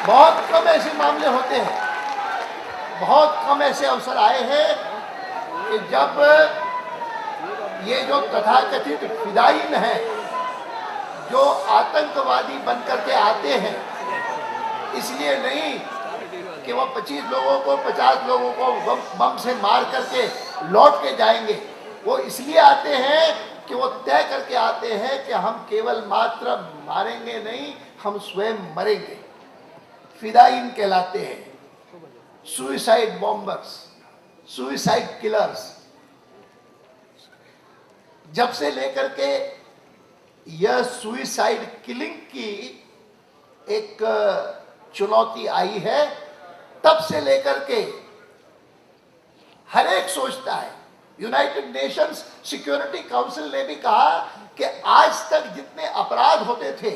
बहुत कम ऐसे मामले होते हैं, बहुत कम ऐसे अवसर आए हैं कि जब ये जो तथाकथित फिदायीन है, जो आतंकवादी बनकर के आते हैं, इसलिए नहीं कि वो 25 लोगों को 50 लोगों को बम से मार करके लौट के जाएंगे। वो इसलिए आते हैं कि वो तय करके आते हैं कि हम केवल मात्र मारेंगे नहीं, हम स्वयं मरेंगे। फिदायीन कहलाते हैं, सुइसाइड बॉम्बर्स, सुइसाइड किलर्स। जब से लेकर के यह सुइसाइड किलिंग की एक चुनौती आई है, तब से लेकर के हर एक सोचता है। यूनाइटेड नेशंस सिक्योरिटी काउंसिल ने भी कहा कि आज तक जितने अपराध होते थे,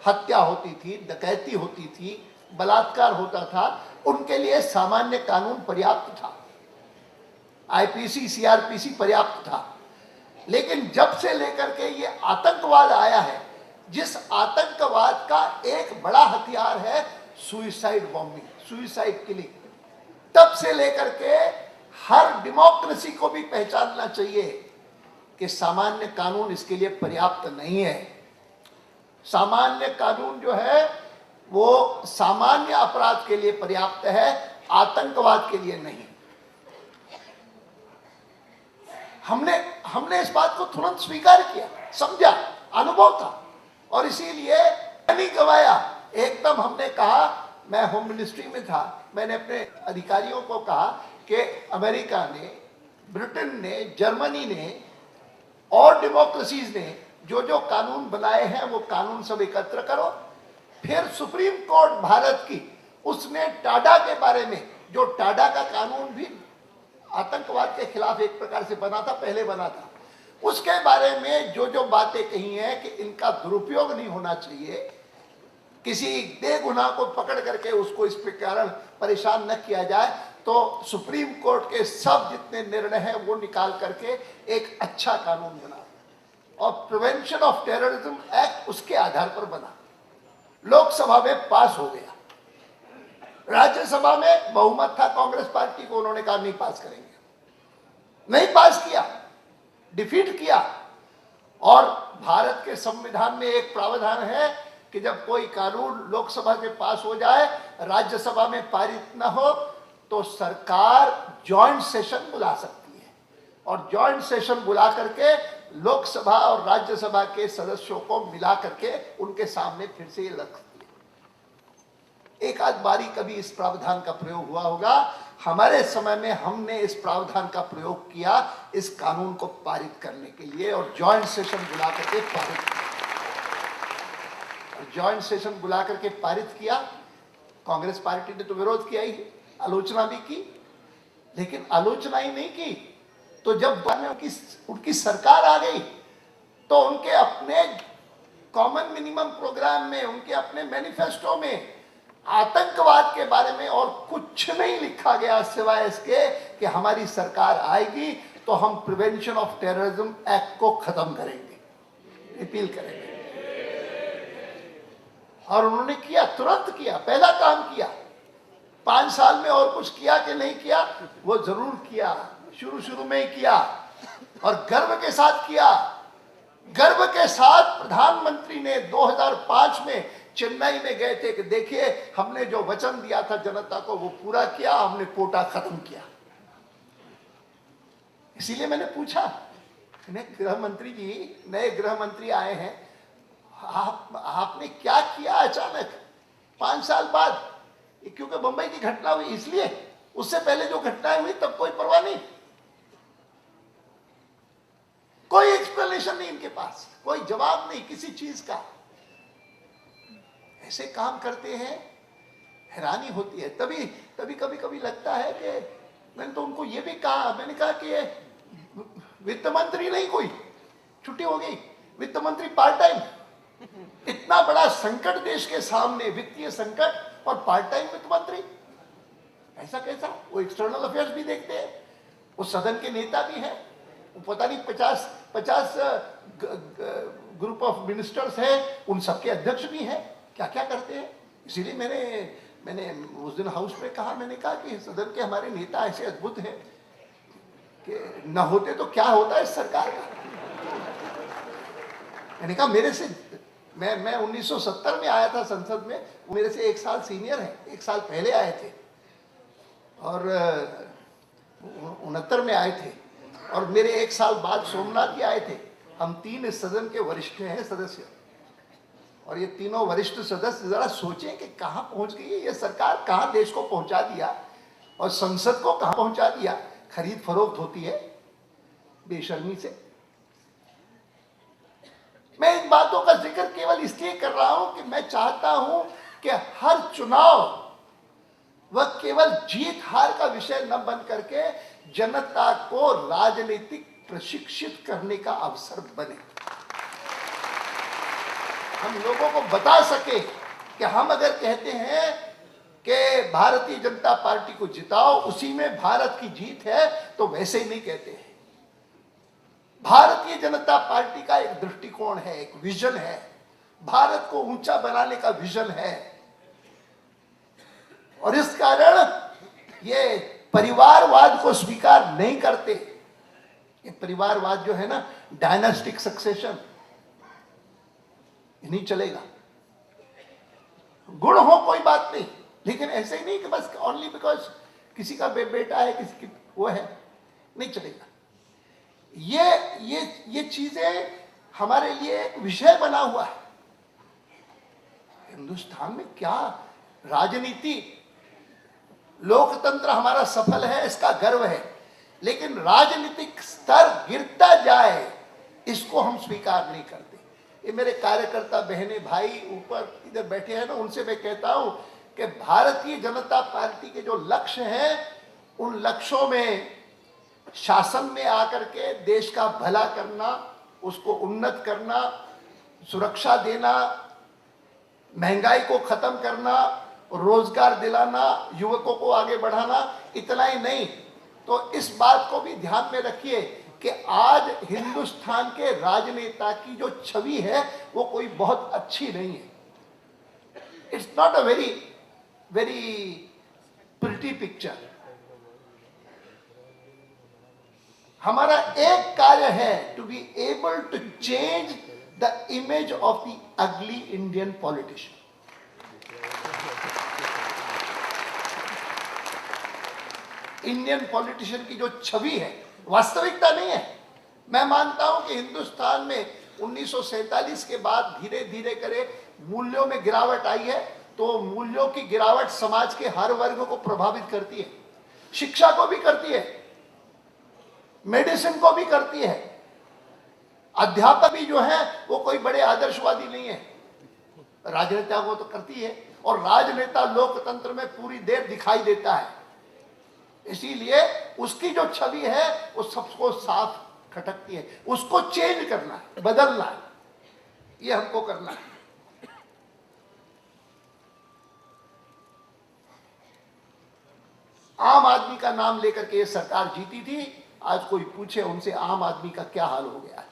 हत्या होती थी, डकैती होती थी, बलात्कार होता था, उनके लिए सामान्य कानून पर्याप्त था, आईपीसी सीआरपीसी पर्याप्त था। लेकिन जब से लेकर के ये आतंकवाद आया है, जिस आतंकवाद का एक बड़ा हथियार है सुइसाइड बॉम्बिंग, सुइसाइड किलिंग, तब से लेकर के हर डेमोक्रेसी को भी पहचानना चाहिए कि सामान्य कानून इसके लिए पर्याप्त नहीं है। सामान्य कानून जो है वो सामान्य अपराध के लिए पर्याप्त है, आतंकवाद के लिए नहीं। हमने इस बात को तुरंत स्वीकार किया, समझा, अनुभव था, और इसीलिए नहीं गवाया। एकदम हमने कहा, मैं होम मिनिस्ट्री में था, मैंने अपने अधिकारियों को कहा कि अमेरिका ने, ब्रिटेन ने, जर्मनी ने और डेमोक्रेसीज ने जो जो कानून बनाए हैं वो कानून सब एकत्र करो। फिर सुप्रीम कोर्ट भारत की, उसने टाडा के बारे में, जो टाडा का कानून भी आतंकवाद के खिलाफ एक प्रकार से बना था, पहले बना था, उसके बारे में जो जो बातें कही हैं कि इनका दुरुपयोग नहीं होना चाहिए, किसी बेगुनाह को पकड़ करके उसको इस कारण परेशान न किया जाए, तो सुप्रीम कोर्ट के सब जितने निर्णय हैं वो निकाल करके एक अच्छा कानून बना, और प्रिवेंशन ऑफ टेररिज्म एक्ट उसके आधार पर बना। लोकसभा में पास हो गया, राज्यसभा में बहुमत था कांग्रेस पार्टी को, उन्होंने कहा नहीं पास करेंगे, नहीं पास किया, डिफीट किया। और भारत के संविधान में एक प्रावधान है कि जब कोई कानून लोकसभा से पास हो जाए, राज्यसभा में पारित न हो, तो सरकार जॉइंट सेशन बुला सकती है, और जॉइंट सेशन बुला करके लोकसभा और राज्यसभा के सदस्यों को मिला करके उनके सामने फिर से ये रखती है। एक आध बारी कभी इस प्रावधान का प्रयोग हुआ होगा। हमारे समय में हमने इस प्रावधान का प्रयोग किया इस कानून को पारित करने के लिए, और जॉइंट सेशन बुला करके पारित किया। जॉइंट सेशन बुला करके पारित किया। कांग्रेस पार्टी ने तो विरोध किया ही, आलोचना भी की, लेकिन आलोचना ही नहीं की तो जब बाद में उनकी सरकार आ गई, तो उनके अपने कॉमन मिनिमम प्रोग्राम में, उनके अपने मैनिफेस्टो में आतंकवाद के बारे में और कुछ नहीं लिखा गया सिवाय इसके कि हमारी सरकार आएगी तो हम प्रिवेंशन ऑफ टेररिज्म एक्ट को खत्म करेंगे, रिपील करेंगे। और उन्होंने किया, तुरंत किया, पहला काम किया। 5 साल में और कुछ किया कि नहीं किया, वो जरूर किया, शुरू में ही किया, और गर्व के साथ किया। गर्व के साथ प्रधानमंत्री ने 2005 में चेन्नई में गए थे कि देखिए हमने जो वचन दिया था जनता को वो पूरा किया, हमने कोटा खत्म किया। इसीलिए मैंने पूछा, गृह मंत्री जी, नए गृह मंत्री आए हैं, आपने क्या किया अचानक 5 साल बाद? क्योंकि मुंबई की घटना हुई इसलिए, उससे पहले जो घटनाएं हुई तब कोई परवाह नहीं, कोई एक्सप्लेनेशन नहीं इनके पास, कोई जवाब नहीं किसी चीज का। ऐसे काम करते हैं, हैरानी होती है। तभी कभी लगता है कि मैंने तो उनको ये भी कहा, मैंने कहा कि वित्त मंत्री नहीं, कोई छुट्टी हो गई, वित्त मंत्री पार्ट टाइम। इतना बड़ा संकट देश के सामने, वित्तीय संकट, और पार्ट टाइम वित्त मंत्री, ऐसा कैसा? वो एक्सटर्नल अफेयर्स भी देखते हैं, वो सदन के नेता भी हैं, वो पता नहीं 50 ग्रुप ऑफ मिनिस्टर्स हैं, उन सबके अध्यक्ष भी हैं। क्या क्या करते हैं। इसीलिए मैंने उस दिन हाउस में कहा, मैंने कहा कि सदन के हमारे नेता ऐसे अद्भुत हैं कि न होते तो क्या होता है इस सरकार का। मैंने कहा मेरे से मैं 1970 में आया था संसद में, वो मेरे से 1 साल सीनियर है, 1 साल पहले आए थे, और 69 में आए थे, और मेरे 1 साल बाद सोमनाथ जी आए थे। हम 3 इस सदन के वरिष्ठ हैं सदस्य, और ये तीनों वरिष्ठ सदस्य जरा सोचें कि कहाँ पहुंच गई है ये सरकार, कहाँ देश को पहुंचा दिया और संसद को कहाँ पहुंचा दिया। खरीद फरोख्त होती है बेशर्मी से। मैं इन बातों का जिक्र केवल इसलिए कर रहा हूं कि मैं चाहता हूं कि हर चुनाव वह केवल जीत हार का विषय न बन करके जनता को राजनीतिक प्रशिक्षित करने का अवसर बने। हम लोगों को बता सके कि हम अगर कहते हैं कि भारतीय जनता पार्टी को जिताओ, उसी में भारत की जीत है, तो वैसे ही नहीं कहते हैं। भारतीय जनता पार्टी का एक दृष्टिकोण है, एक विजन है, भारत को ऊंचा बनाने का विजन है, और इस कारण ये परिवारवाद को स्वीकार नहीं करते। ये परिवारवाद जो है ना, डायनास्टिक सक्सेशन, नहीं चलेगा। गुण हो कोई बात नहीं, लेकिन ऐसे ही नहीं कि बस ओनली बिकॉज किसी का बेटा है, किसी की वो है, नहीं चलेगा। ये चीजें हमारे लिए एक विषय बना हुआ है। हिंदुस्तान में क्या राजनीति, लोकतंत्र हमारा सफल है, इसका गर्व है, लेकिन राजनीतिक स्तर गिरता जाए इसको हम स्वीकार नहीं करते। ये मेरे कार्यकर्ता बहने भाई ऊपर इधर बैठे हैं ना, उनसे मैं कहता हूं कि भारतीय जनता पार्टी के जो लक्ष्य हैं, उन लक्ष्यों में शासन में आकर के देश का भला करना, उसको उन्नत करना, सुरक्षा देना, महंगाई को खत्म करना, रोजगार दिलाना, युवकों को आगे बढ़ाना, इतना ही नहीं तो इस बात को भी ध्यान में रखिए कि आज हिंदुस्तान के राजनेता की जो छवि है वो कोई बहुत अच्छी नहीं है। It's not a very pretty picture. हमारा एक कार्य है to be able to change the image of the ugly Indian politician. Indian politician की जो छवि है वास्तविकता नहीं है। मैं मानता हूं कि हिंदुस्तान में 1947 के बाद धीरे धीरे करे मूल्यों में गिरावट आई है, तो मूल्यों की गिरावट समाज के हर वर्ग को प्रभावित करती है, शिक्षा को भी करती है, मेडिसिन को भी करती है। अध्यापक भी जो है वो कोई बड़े आदर्शवादी नहीं है, राजनेता को तो करती है, और राजनेता लोकतंत्र में पूरी देर दिखाई देता है। इसीलिए उसकी जो छवि है वो सबको साफ खटकती है। उसको चेंज करना है, बदलना है, ये हमको करना है। आम आदमी का नाम लेकर के ये सरकार जीती थी। आज कोई पूछे उनसे आम आदमी का क्या हाल हो गया है।